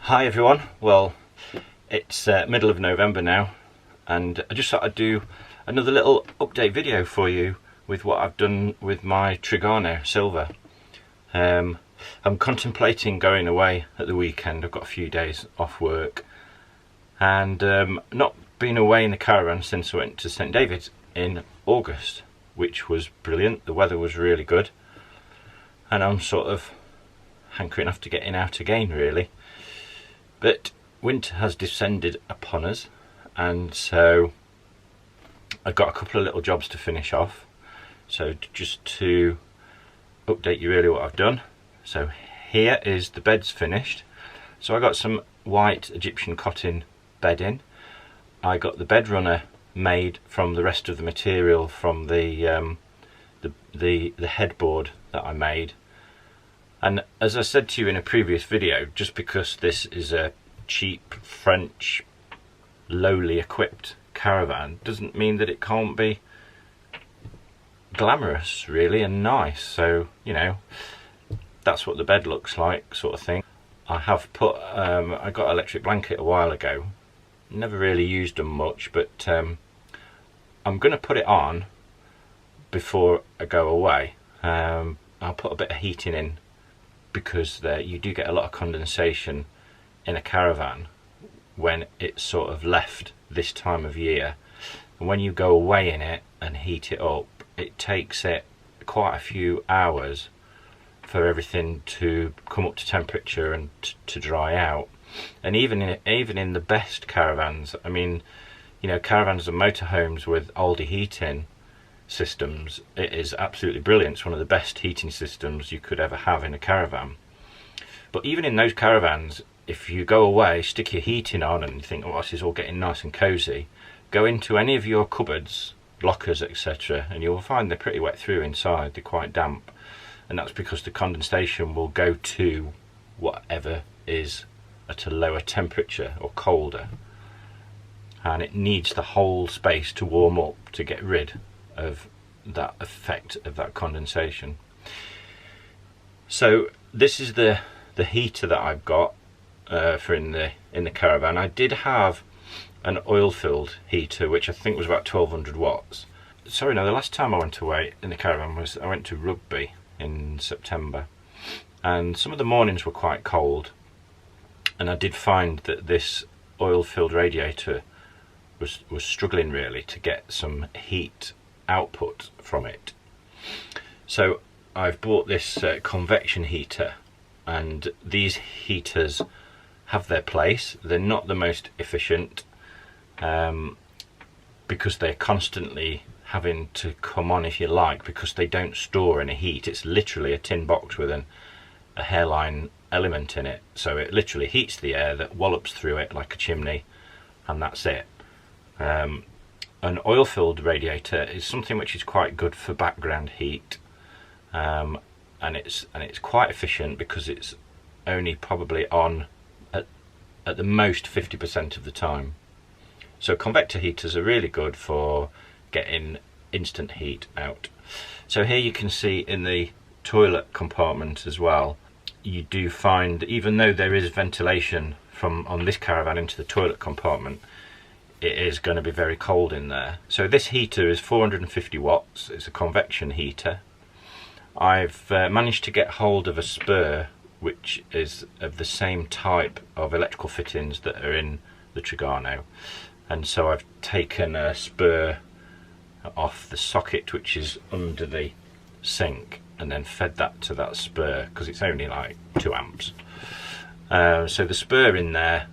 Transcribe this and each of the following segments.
Hi everyone, well it's middle of November now, and I just thought I'd do another little update video for you with what I've done with my Trigano Silver. I'm contemplating going away at the weekend. I've got a few days off work, and not been away in the caravan since I went to St David's in August, which was brilliant. The weather was really good, and I'm sort of hankering after getting out again really. But winter has descended upon us, and so I've got a couple of little jobs to finish off. So just to update you really what I've done. So here is the beds finished. So I got some white Egyptian cotton bedding. I got the bed runner made from the rest of the material from the headboard that I made. And as I said to you in a previous video, just because this is a cheap French lowly equipped caravan doesn't mean that it can't be glamorous really and nice. So, you know, that's what the bed looks like, sort of thing. I have put I got an electric blanket a while ago, never really used them much, but I'm going to put it on before I go away. I'll put a bit of heating in, because you do get a lot of condensation in a caravan when it's sort of left this time of year, and when you go away in it and heat it up, it takes it quite a few hours for everything to come up to temperature and to dry out. And even in the best caravans, I mean, you know, caravans and motorhomes with older heating systems, it is absolutely brilliant. It's one of the best heating systems you could ever have in a caravan. But even in those caravans, if you go away, stick your heating on and you think, oh, this is all getting nice and cozy, go into any of your cupboards, lockers, etc., and you'll find they're pretty wet through inside. They're quite damp, and that's because the condensation will go to whatever is at a lower temperature or colder, and it needs the whole space to warm up to get rid of that effect of that condensation. So this is the heater that I've got for in the caravan. I did have an oil-filled heater which I think was about 1200 watts. Sorry, no, the last time I went away in the caravan was I went to Rugby in September, and some of the mornings were quite cold, and I did find that this oil-filled radiator was struggling really to get some heat output from it. So I've bought this convection heater, and these heaters have their place. They're not the most efficient because they're constantly having to come on, if you like, because they don't store any heat. It's literally a tin box with a hairline element in it, so it literally heats the air that wallops through it like a chimney, and that's it. An oil-filled radiator is something which is quite good for background heat, and it's quite efficient because it's only probably on at the most 50% of the time. So convector heaters are really good for getting instant heat out. So here you can see in the toilet compartment as well, you do find, even though there is ventilation from on this caravan into the toilet compartment, it is going to be very cold in there. So this heater is 450 watts. It's a convection heater. I've managed to get hold of a spur which is of the same type of electrical fittings that are in the Trigano, and so I've taken a spur off the socket which is under the sink and then fed that to that spur, because it's only like 2 amps. So the spur in there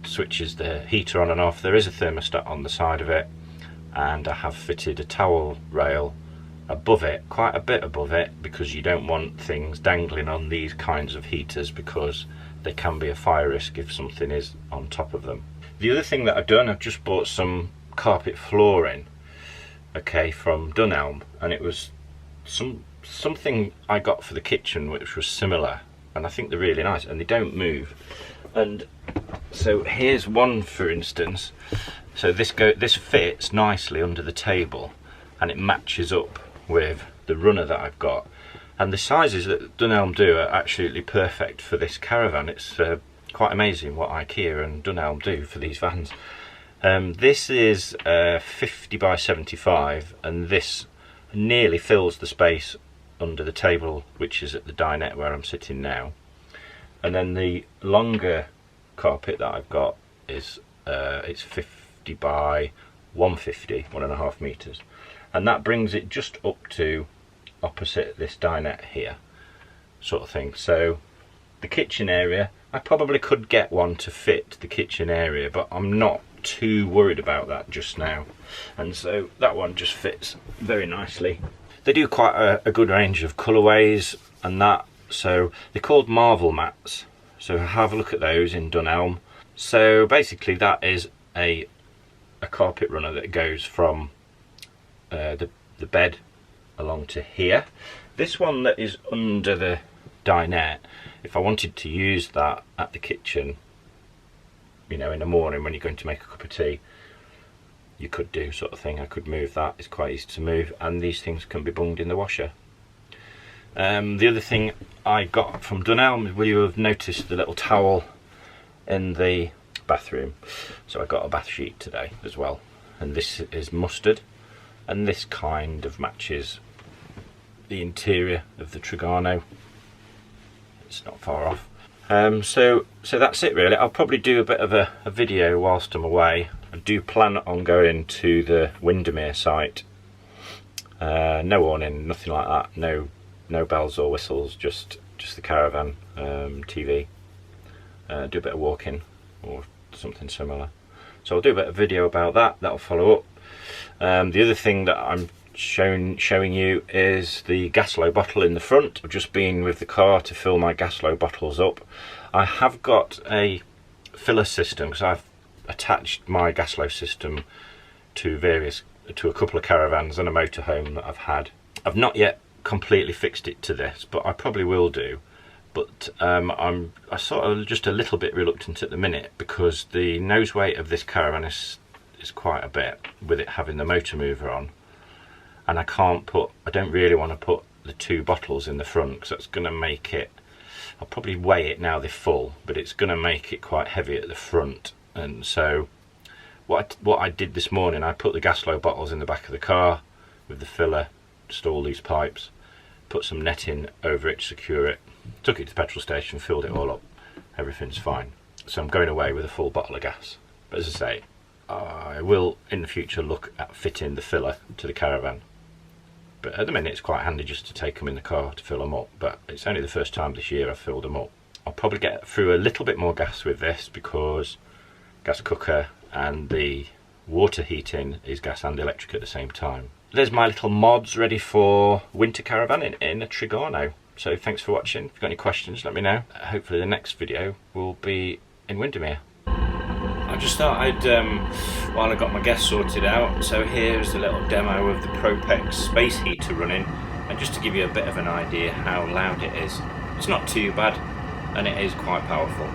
switches the heater on and off. There is a thermostat on the side of it, and I have fitted a towel rail above it, quite a bit above it, because you don't want things dangling on these kinds of heaters because there can be a fire risk if something is on top of them. The other thing that I've done, I've just bought some carpet flooring, okay, from Dunelm, and it was something I got for the kitchen which was similar, and I think they're really nice and they don't move. And so here's one, for instance. So this fits nicely under the table, and it matches up with the runner that I've got, and the sizes that Dunelm do are absolutely perfect for this caravan. It's quite amazing what IKEA and Dunelm do for these vans. This is 50 by 75, and this nearly fills the space under the table which is at the dinette where I'm sitting now. And then the longer carpet that I've got is it's 50 by 150, 1.5 meters, and that brings it just up to opposite this dinette here, sort of thing. So the kitchen area, I probably could get one to fit the kitchen area, but I'm not too worried about that just now, and so that one just fits very nicely. They do quite a good range of colourways and that, so they're called Marvel mats, so have a look at those in Dunelm. So basically that is a carpet runner that goes from the bed along to here. This one that is under the dinette, if I wanted to use that at the kitchen, you know, in the morning when you're going to make a cup of tea, you could do, sort of thing. I could move that, it's quite easy to move, and these things can be bunged in the washer. The other thing I got from Dunelm, will you have noticed the little towel in the bathroom? So I got a bath sheet today as well, and this is mustard, and this kind of matches the interior of the Trigano. It's not far off. So that's it really. I'll probably do a bit of a video whilst I'm away. I do plan on going to the Windermere site. No awning, nothing like that. No bells or whistles. Just the caravan, TV. Do a bit of walking or something similar. So I'll do a bit of video about that. That'll follow up. The other thing that I'm showing you is the gas low bottle in the front. I've just been with the car to fill my gas low bottles up. I have got a filler system because I've attached my gas low system to a couple of caravans and a motorhome that I've had. I've not yet completely fixed it to this, but I probably will do. But I'm sort of just a little bit reluctant at the minute because the nose weight of this caravan is quite a bit, with it having the motor mover on. And I don't really want to put the 2 bottles in the front because that's going to make it, I'll probably weigh it now they're full, but it's going to make it quite heavy at the front. And so what I did this morning, I put the gas low bottles in the back of the car with the filler, just all these pipes, put some netting over it to secure it, took it to the petrol station, filled it all up, everything's fine. So I'm going away with a full bottle of gas. But as I say, I will in the future look at fitting the filler to the caravan. But at the minute it's quite handy just to take them in the car to fill them up, but it's only the first time this year I've filled them up. I'll probably get through a little bit more gas with this because gas cooker and the water heating is gas and electric at the same time. There's my little mods ready for winter caravanning in a Trigano. So thanks for watching. If you've got any questions, let me know. Hopefully the next video will be in Windermere. I just started while I got my gas sorted out, so here's a little demo of the Propex space heater running, and just to give you a bit of an idea how loud it is. It's not too bad and it is quite powerful.